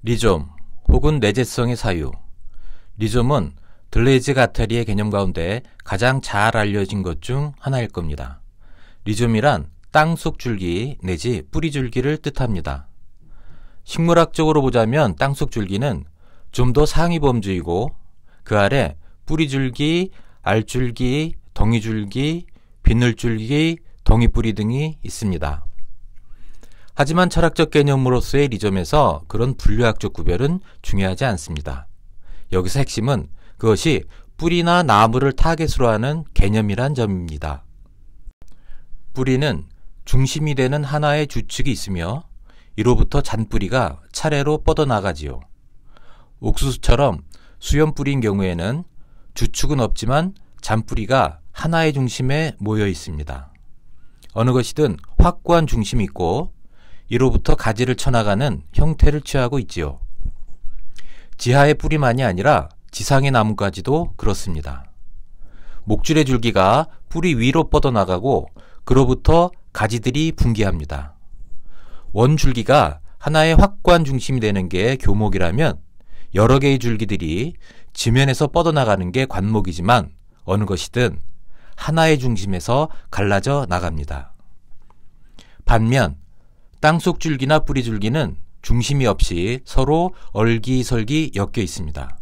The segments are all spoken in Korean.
리좀 혹은 내재성의 사유. 리좀은 들레이즈 가타리의 개념 가운데 가장 잘 알려진 것 중 하나일 겁니다. 리좀이란 땅속 줄기 내지 뿌리 줄기를 뜻합니다. 식물학적으로 보자면 땅속 줄기는 좀 더 상위 범주이고 그 아래 뿌리 줄기, 알줄기, 덩이줄기, 비늘줄기, 덩이뿌리 등이 있습니다. 하지만 철학적 개념으로서의 리좀에서 그런 분류학적 구별은 중요하지 않습니다. 여기서 핵심은 그것이 뿌리나 나무를 타겟으로 하는 개념이란 점입니다. 뿌리는 중심이 되는 하나의 주축이 있으며 이로부터 잔뿌리가 차례로 뻗어나가지요. 옥수수처럼 수염뿌리인 경우에는 주축은 없지만 잔뿌리가 하나의 중심에 모여 있습니다. 어느 것이든 확고한 중심이 있고 이로부터 가지를 쳐나가는 형태를 취하고 있지요. 지하의 뿌리만이 아니라 지상의 나무까지도 그렇습니다. 목줄의 줄기가 뿌리 위로 뻗어나가고 그로부터 가지들이 분기합니다. 원줄기가 하나의 확고한 중심이 되는 게 교목이라면 여러 개의 줄기들이 지면에서 뻗어나가는 게 관목이지만 어느 것이든 하나의 중심에서 갈라져 나갑니다. 반면 땅속 줄기나 뿌리 줄기는 중심이 없이 서로 얼기설기 엮여 있습니다.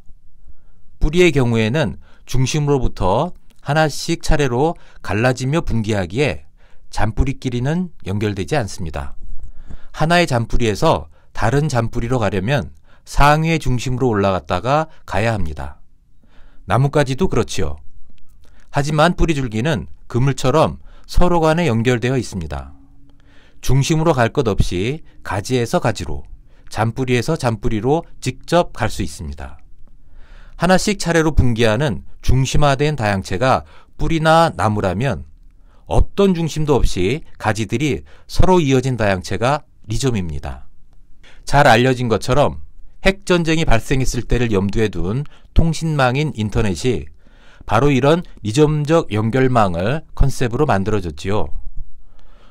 뿌리의 경우에는 중심으로부터 하나씩 차례로 갈라지며 분기하기에 잔뿌리끼리는 연결되지 않습니다. 하나의 잔뿌리에서 다른 잔뿌리로 가려면 상위의 중심으로 올라갔다가 가야 합니다. 나무까지도 그렇지요. 하지만 뿌리 줄기는 그물처럼 서로 간에 연결되어 있습니다. 중심으로 갈 것 없이 가지에서 가지로, 잔뿌리에서 잔뿌리로 직접 갈 수 있습니다. 하나씩 차례로 분기하는 중심화된 다양체가 뿌리나 나무라면 어떤 중심도 없이 가지들이 서로 이어진 다양체가 리좀입니다. 잘 알려진 것처럼 핵전쟁이 발생했을 때를 염두에 둔 통신망인 인터넷이 바로 이런 리좀적 연결망을 컨셉으로 만들어졌지요.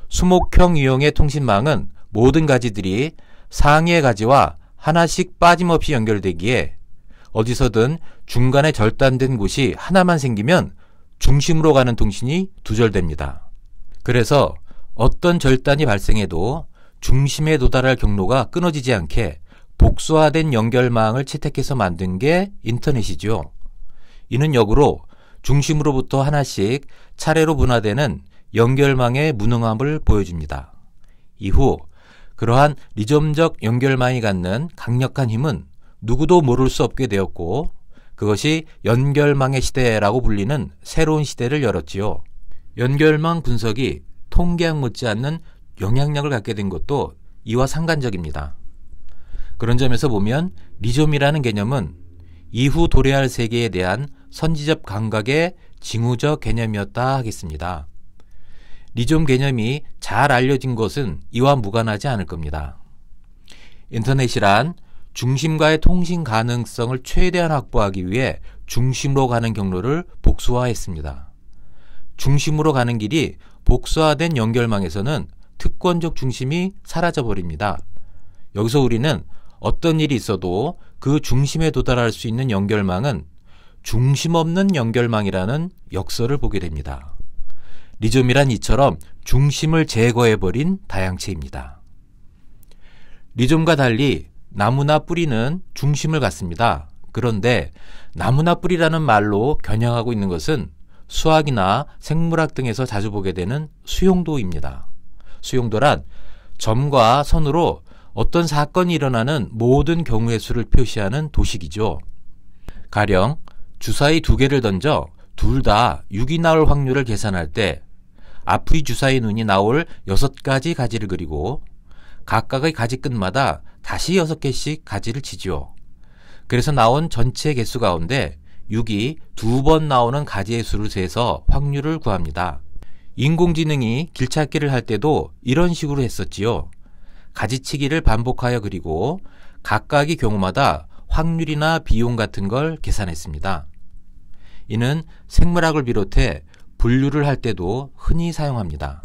수목형 유형의 통신망은 모든 가지들이 상위의 가지와 하나씩 빠짐없이 연결되기에 어디서든 중간에 절단된 곳이 하나만 생기면 중심으로 가는 통신이 두절됩니다. 그래서 어떤 절단이 발생해도 중심에 도달할 경로가 끊어지지 않게 복수화된 연결망을 채택해서 만든 게 인터넷이죠. 이는 역으로 중심으로부터 하나씩 차례로 분화되는 연결망의 무능함을 보여줍니다. 이후 그러한 리좀적 연결망이 갖는 강력한 힘은 누구도 모를 수 없게 되었고 그것이 연결망의 시대라고 불리는 새로운 시대를 열었지요. 연결망 분석이 통계학 못지않는 영향력을 갖게 된 것도 이와 상관적입니다. 그런 점에서 보면 리좀이라는 개념은 이후 도래할 세계에 대한 선지적 감각의 징후적 개념이었다 하겠습니다. 리좀 개념이 잘 알려진 것은 이와 무관하지 않을 겁니다. 인터넷이란 중심과의 통신 가능성을 최대한 확보하기 위해 중심으로 가는 경로를 복수화했습니다. 중심으로 가는 길이 복수화된 연결망에서는 특권적 중심이 사라져버립니다. 여기서 우리는 어떤 일이 있어도 그 중심에 도달할 수 있는 연결망은 중심 없는 연결망이라는 역설을 보게 됩니다. 리좀이란 이처럼 중심을 제거해버린 다양체입니다. 리좀과 달리 나무나 뿌리는 중심을 갖습니다. 그런데 나무나 뿌리라는 말로 겨냥하고 있는 것은 수학이나 생물학 등에서 자주 보게 되는 수용도입니다. 수용도란 점과 선으로 어떤 사건이 일어나는 모든 경우의 수를 표시하는 도식이죠. 가령 주사위 2개를 던져 둘 다 6이 나올 확률을 계산할 때 앞의 주사위 눈이 나올 6가지 가지를 그리고 각각의 가지 끝마다 다시 6개씩 가지를 치죠. 그래서 나온 전체 개수 가운데 6이 2번 나오는 가지의 수를 세서 확률을 구합니다. 인공지능이 길찾기를 할 때도 이런 식으로 했었지요. 가지치기를 반복하여 그리고 각각의 경우마다 확률이나 비용 같은 걸 계산했습니다. 이는 생물학을 비롯해 분류를 할 때도 흔히 사용합니다.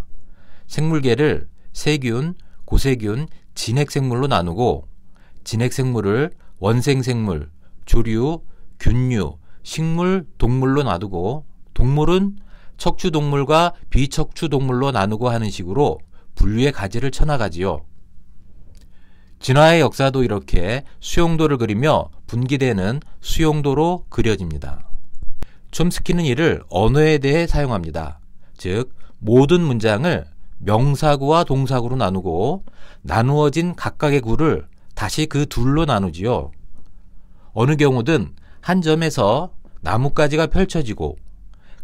생물계를 세균, 고세균, 진핵생물로 나누고 진핵생물을 원생생물, 조류, 균류, 식물, 동물로 나누고 동물은 척추동물과 비척추동물로 나누고 하는 식으로 분류의 가지를 쳐나가지요. 진화의 역사도 이렇게 수용도를 그리며 분기되는 수용도로 그려집니다. 촘스키는 이를 언어에 대해 사용합니다. 즉 모든 문장을 명사구와 동사구로 나누고 나누어진 각각의 구를 다시 그 둘로 나누지요. 어느 경우든 한 점에서 나뭇가지가 펼쳐지고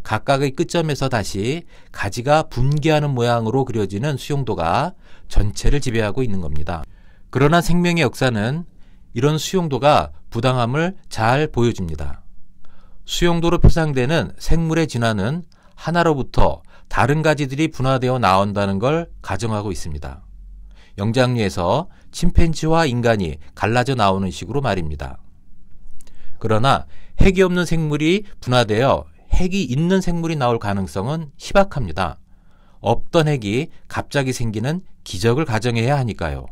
각각의 끝점에서 다시 가지가 분기하는 모양으로 그려지는 수용도가 전체를 지배하고 있는 겁니다. 그러나 생명의 역사는 이런 수용도가 부당함을 잘 보여줍니다. 수용도로 표상되는 생물의 진화는 하나로부터 다른 가지들이 분화되어 나온다는 걸 가정하고 있습니다. 영장류에서 침팬지와 인간이 갈라져 나오는 식으로 말입니다. 그러나 핵이 없는 생물이 분화되어 핵이 있는 생물이 나올 가능성은 희박합니다. 없던 핵이 갑자기 생기는 기적을 가정해야 하니까요.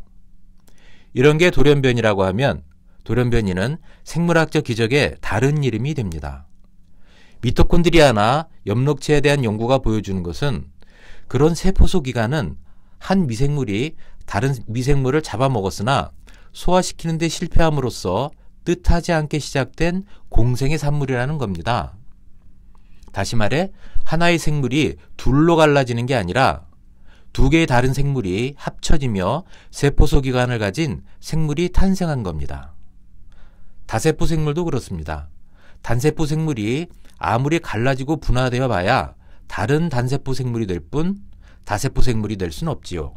이런 게 돌연변이라고 하면 돌연변이는 생물학적 기적의 다른 이름이 됩니다. 미토콘드리아나 엽록체에 대한 연구가 보여주는 것은 그런 세포소 기관은 한 미생물이 다른 미생물을 잡아먹었으나 소화시키는 데 실패함으로써 뜻하지 않게 시작된 공생의 산물이라는 겁니다. 다시 말해 하나의 생물이 둘로 갈라지는 게 아니라 두 개의 다른 생물이 합쳐지며 세포소 기관을 가진 생물이 탄생한 겁니다. 다세포 생물도 그렇습니다. 단세포 생물이 아무리 갈라지고 분화되어 봐야 다른 단세포 생물이 될 뿐 다세포 생물이 될 수는 없지요.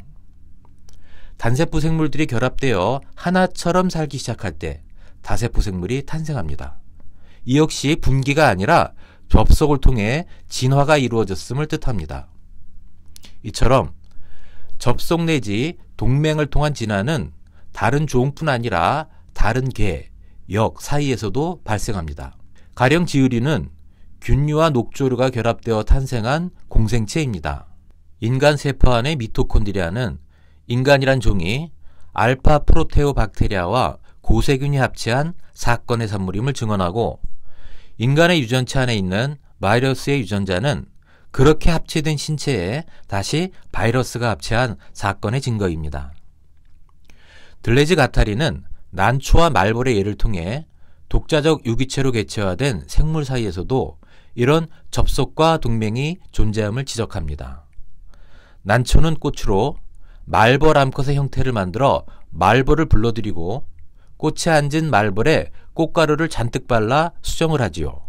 단세포 생물들이 결합되어 하나처럼 살기 시작할 때 다세포 생물이 탄생합니다. 이 역시 분기가 아니라 접속을 통해 진화가 이루어졌음을 뜻합니다. 이처럼 접속 내지 동맹을 통한 진화는 다른 종뿐 아니라 다른 개, 역 사이에서도 발생합니다. 가령 지으류는 균류와 녹조류가 결합되어 탄생한 공생체입니다. 인간 세포 안의 미토콘드리아는 인간이란 종이 알파 프로테오박테리아와 고세균이 합체한 사건의 산물임을 증언하고 인간의 유전체 안에 있는 바이러스의 유전자는 그렇게 합체된 신체에 다시 바이러스가 합체한 사건의 증거입니다. 들레즈 가타리는 난초와 말벌의 예를 통해 독자적 유기체로 개체화된 생물 사이에서도 이런 접속과 동맹이 존재함을 지적합니다. 난초는 꽃으로 말벌 암컷의 형태를 만들어 말벌을 불러들이고 꽃에 앉은 말벌에 꽃가루를 잔뜩 발라 수정을 하지요.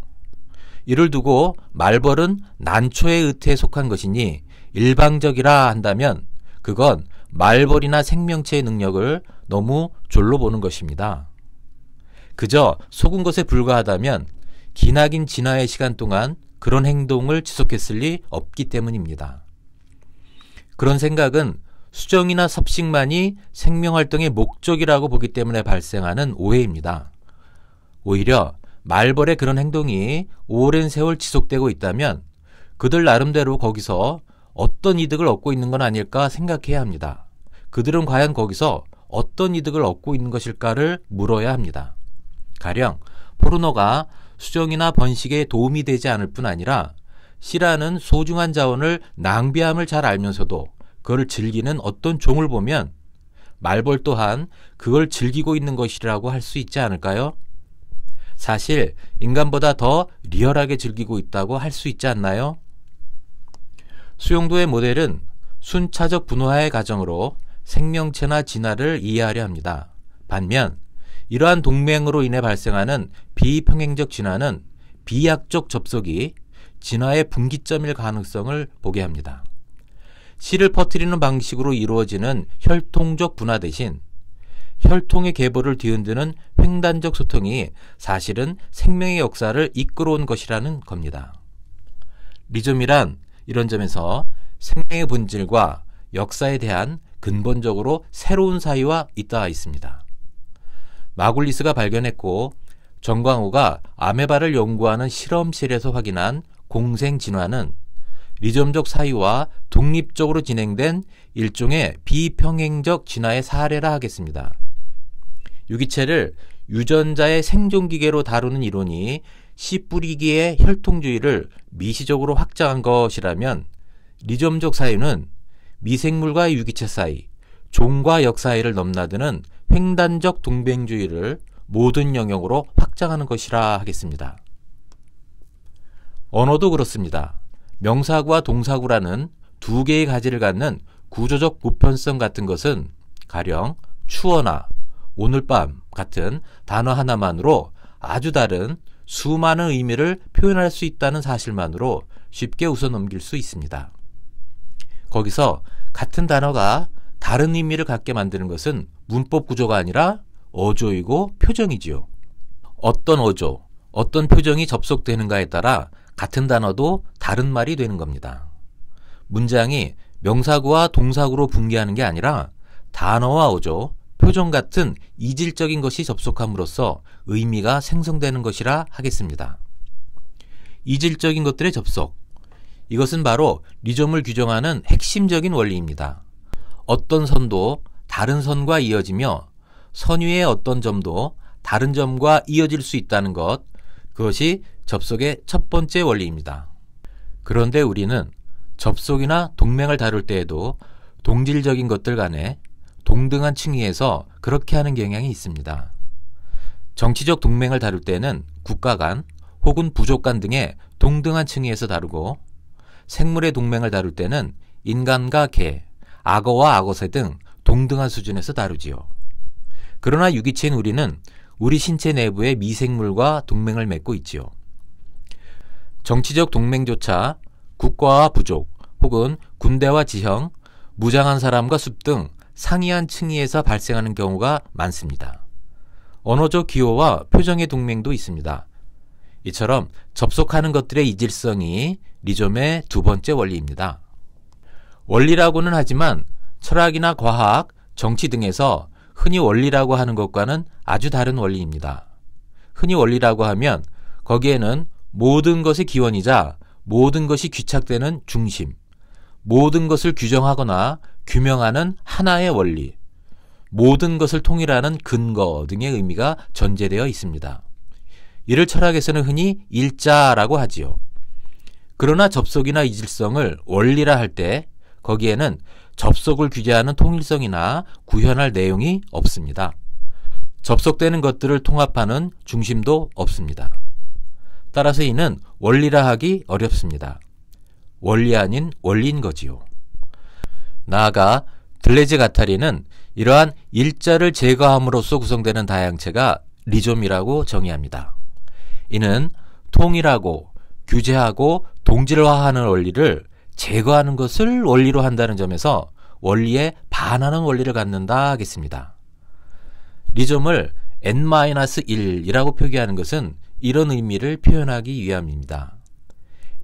이를 두고 말벌은 난초의 의태에 속한 것이니 일방적이라 한다면 그건 말벌이나 생명체의 능력을 너무 졸로 보는 것입니다. 그저 속은 것에 불과하다면 기나긴 진화의 시간 동안 그런 행동을 지속했을 리 없기 때문입니다. 그런 생각은 수정이나 섭식만이 생명활동의 목적이라고 보기 때문에 발생하는 오해입니다. 오히려 말벌의 그런 행동이 오랜 세월 지속되고 있다면 그들 나름대로 거기서 어떤 이득을 얻고 있는 건 아닐까 생각해야 합니다. 그들은 과연 거기서 어떤 이득을 얻고 있는 것일까를 물어야 합니다. 가령 포르노가 수정이나 번식에 도움이 되지 않을 뿐 아니라 씨라는 소중한 자원을 낭비함을 잘 알면서도 그걸 즐기는 어떤 종을 보면 말벌 또한 그걸 즐기고 있는 것이라고 할 수 있지 않을까요? 사실 인간보다 더 리얼하게 즐기고 있다고 할 수 있지 않나요? 수용도의 모델은 순차적 분화의 과정으로 생명체나 진화를 이해하려 합니다. 반면 이러한 동맹으로 인해 발생하는 비평행적 진화는 비약적 접속이 진화의 분기점일 가능성을 보게 합니다. 씨를 퍼뜨리는 방식으로 이루어지는 혈통적 분화 대신 혈통의 계보를 뒤흔드는 횡단적 소통이 사실은 생명의 역사를 이끌어온 것이라는 겁니다. 리조미란 이런 점에서 생명의 본질과 역사에 대한 근본적으로 새로운 사유와 잇닿아 있습니다. 마굴리스가 발견했고 정광호가 아메바를 연구하는 실험실에서 확인한 공생 진화는 리점적 사유와 독립적으로 진행된 일종의 비평행적 진화의 사례라 하겠습니다. 유기체를 유전자의 생존기계로 다루는 이론이 씨 뿌리기의 혈통주의를 미시적으로 확장한 것이라면 리점적 사유는 미생물과 유기체 사이, 종과 역 사이를 넘나드는 횡단적 동병주의를 모든 영역으로 확장하는 것이라 하겠습니다. 언어도 그렇습니다. 명사구와 동사구라는 두 개의 가지를 갖는 구조적 보편성 같은 것은 가령 추워나 오늘 밤 같은 단어 하나만으로 아주 다른 수많은 의미를 표현할 수 있다는 사실만으로 쉽게 웃어넘길 수 있습니다. 거기서 같은 단어가 다른 의미를 갖게 만드는 것은 문법 구조가 아니라 어조이고 표정이지요. 어떤 어조, 어떤 표정이 접속되는가에 따라 같은 단어도 다른 말이 되는 겁니다. 문장이 명사구와 동사구로 붕괴하는 게 아니라 단어와 어조, 표정 같은 이질적인 것이 접속함으로써 의미가 생성되는 것이라 하겠습니다. 이질적인 것들의 접속, 이것은 바로 리점을 규정하는 핵심적인 원리입니다. 어떤 선도 다른 선과 이어지며 선 위의 어떤 점도 다른 점과 이어질 수 있다는 것, 그것이 접속의 첫 번째 원리입니다. 그런데 우리는 접속이나 동맹을 다룰 때에도 동질적인 것들 간에 동등한 층위에서 그렇게 하는 경향이 있습니다. 정치적 동맹을 다룰 때는 국가 간 혹은 부족 간 등의 동등한 층위에서 다루고, 생물의 동맹을 다룰 때는 인간과 개, 악어와 악어새 등 동등한 수준에서 다루지요. 그러나 유기체인 우리는 우리 신체 내부의 미생물과 동맹을 맺고 있지요. 정치적 동맹조차 국가와 부족 혹은 군대와 지형, 무장한 사람과 숲 등 상이한 층위에서 발생하는 경우가 많습니다. 언어적 기호와 표정의 동맹도 있습니다. 이처럼 접속하는 것들의 이질성이 리점의 두 번째 원리입니다. 원리라고는 하지만 철학이나 과학, 정치 등에서 흔히 원리라고 하는 것과는 아주 다른 원리입니다. 흔히 원리라고 하면 거기에는 모든 것의 기원이자 모든 것이 귀착되는 중심, 모든 것을 규정하거나 규명하는 하나의 원리, 모든 것을 통일하는 근거 등의 의미가 전제되어 있습니다. 이를 철학에서는 흔히 일자라고 하지요. 그러나 접속이나 이질성을 원리라 할 때 거기에는 접속을 규제하는 통일성이나 구현할 내용이 없습니다. 접속되는 것들을 통합하는 중심도 없습니다. 따라서 이는 원리라 하기 어렵습니다. 원리 아닌 원리인 거지요. 나아가 들레즈 가타리는 이러한 일자를 제거함으로써 구성되는 다양체가 리점이라고 정의합니다. 이는 통일하고 규제하고 동질화하는 원리를 제거하는 것을 원리로 한다는 점에서 원리에 반하는 원리를 갖는다 하겠습니다. 리점을 n-1이라고 표기하는 것은 이런 의미를 표현하기 위함입니다.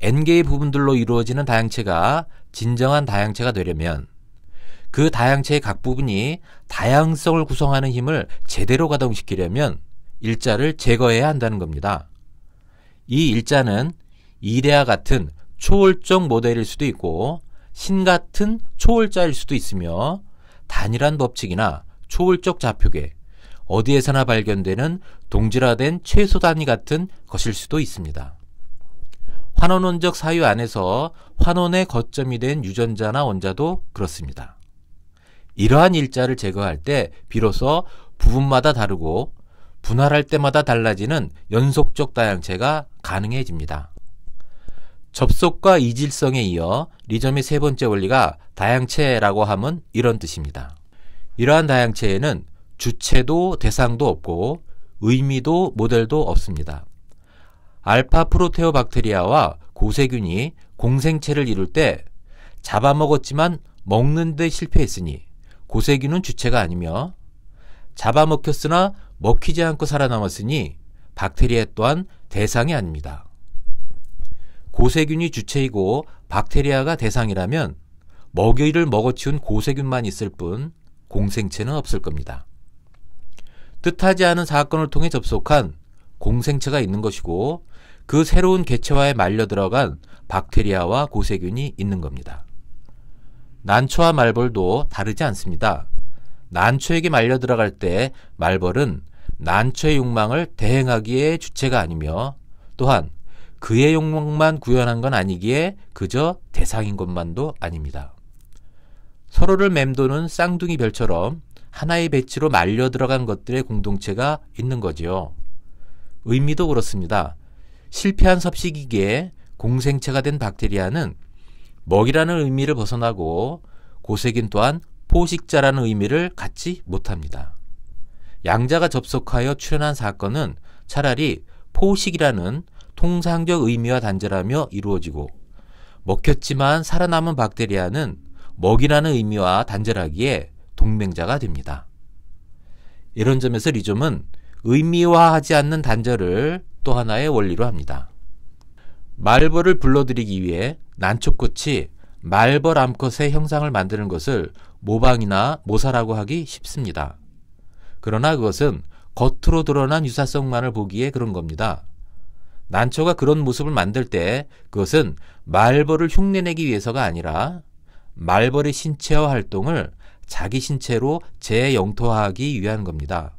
n개의 부분들로 이루어지는 다양체가 진정한 다양체가 되려면 그 다양체의 각 부분이 다양성을 구성하는 힘을 제대로 가동시키려면 일자를 제거해야 한다는 겁니다. 이 일자는 이래와 같은 초월적 모델일 수도 있고 신 같은 초월자일 수도 있으며 단일한 법칙이나 초월적 좌표계, 어디에서나 발견되는 동질화된 최소 단위 같은 것일 수도 있습니다. 환원론적 사유 안에서 환원의 거점이 된 유전자나 원자도 그렇습니다. 이러한 일자를 제거할 때 비로소 부분마다 다르고 분할할 때마다 달라지는 연속적 다양체가 가능해집니다. 접속과 이질성에 이어 리점의 세 번째 원리가 다양체라고 함은 이런 뜻입니다. 이러한 다양체에는 주체도 대상도 없고 의미도 모델도 없습니다. 알파 프로테오박테리아와 고세균이 공생체를 이룰 때 잡아먹었지만 먹는 데 실패했으니 고세균은 주체가 아니며, 잡아먹혔으나 먹히지 않고 살아남았으니 박테리아 또한 대상이 아닙니다. 고세균이 주체이고 박테리아가 대상이라면 먹이를 먹어치운 고세균만 있을 뿐 공생체는 없을 겁니다. 뜻하지 않은 사건을 통해 접속한 공생체가 있는 것이고 그 새로운 개체화에 말려 들어간 박테리아와 고세균이 있는 겁니다. 난초와 말벌도 다르지 않습니다. 난초에게 말려 들어갈 때 말벌은 난초의 욕망을 대행하기에 주체가 아니며 또한 그의 욕망만 구현한 건 아니기에 그저 대상인 것만도 아닙니다. 서로를 맴도는 쌍둥이 별처럼 하나의 배치로 말려 들어간 것들의 공동체가 있는 거지요. 의미도 그렇습니다. 실패한 섭식이기에 공생체가 된 박테리아는 먹이라는 의미를 벗어나고 고세균 또한 포식자라는 의미를 갖지 못합니다. 양자가 접속하여 출현한 사건은 차라리 포식이라는 통상적 의미와 단절하며 이루어지고 먹혔지만 살아남은 박테리아는 먹이라는 의미와 단절하기에 동맹자가 됩니다. 이런 점에서 리좀은 의미화하지 않는 단절을 또 하나의 원리로 합니다. 말벌을 불러들이기 위해 난초꽃이 말벌 암컷의 형상을 만드는 것을 모방이나 모사라고 하기 쉽습니다. 그러나 그것은 겉으로 드러난 유사성만을 보기에 그런 겁니다. 난초가 그런 모습을 만들 때 그것은 말벌을 흉내내기 위해서가 아니라 말벌의 신체와 활동을 자기 신체로 재영토화하기 위한 겁니다.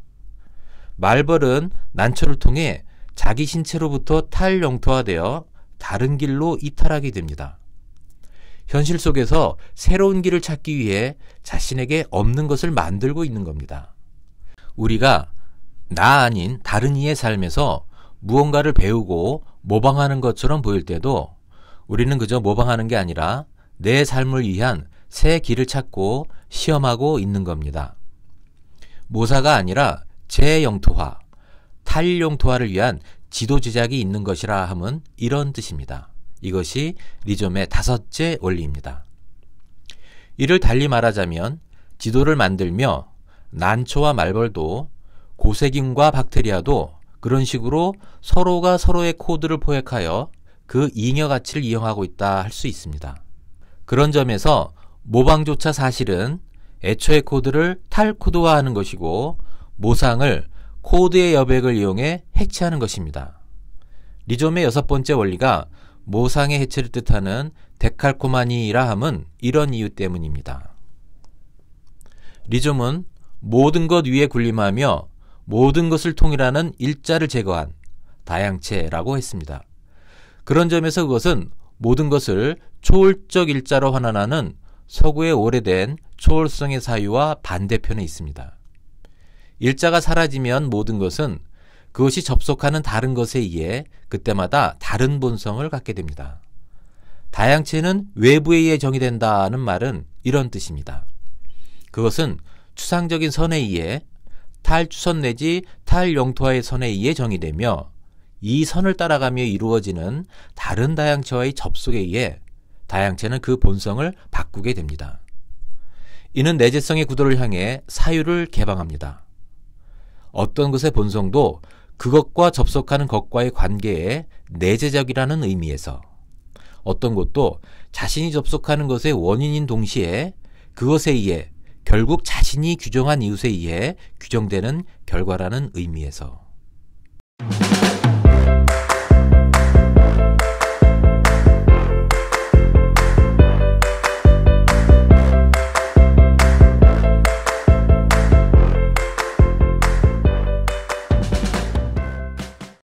말벌은 난초를 통해 자기 신체로부터 탈영토화되어 다른 길로 이탈하게 됩니다. 현실 속에서 새로운 길을 찾기 위해 자신에게 없는 것을 만들고 있는 겁니다. 우리가 나 아닌 다른 이의 삶에서 무언가를 배우고 모방하는 것처럼 보일 때도 우리는 그저 모방하는 게 아니라 내 삶을 위한 새 길을 찾고 시험하고 있는 겁니다. 모사가 아니라 재영토화, 탈영토화를 위한 지도 제작이 있는 것이라 함은 이런 뜻입니다. 이것이 리좀의 5째 원리입니다. 이를 달리 말하자면 지도를 만들며 난초와 말벌도 고세균과 박테리아도 그런 식으로 서로가 서로의 코드를 포획하여 그 잉여 가치를 이용하고 있다 할 수 있습니다. 그런 점에서 모방조차 사실은 애초의 코드를 탈코드화하는 것이고 모상을 코드의 여백을 이용해 해체하는 것입니다. 리좀의 6번째 원리가 모상의 해체를 뜻하는 데칼코마니라 함은 이런 이유 때문입니다. 리좀은 모든 것 위에 군림하며 모든 것을 통일하는 일자를 제거한 다양체라고 했습니다. 그런 점에서 그것은 모든 것을 초월적 일자로 환원하는 서구의 오래된 초월성의 사유와 반대편에 있습니다. 일자가 사라지면 모든 것은 그것이 접속하는 다른 것에 의해 그때마다 다른 본성을 갖게 됩니다. 다양체는 외부에 의해 정의된다는 말은 이런 뜻입니다. 그것은 추상적인 선에 의해 탈추선 내지 탈영토화의 선에 의해 정의되며 이 선을 따라가며 이루어지는 다른 다양체와의 접속에 의해 다양체는 그 본성을 바꾸게 됩니다. 이는 내재성의 구도를 향해 사유를 개방합니다. 어떤 것의 본성도 그것과 접속하는 것과의 관계에 내재적이라는 의미에서 어떤 것도 자신이 접속하는 것의 원인인 동시에 그것에 의해 결국 자신이 규정한 이웃에 의해 규정되는 결과라는 의미에서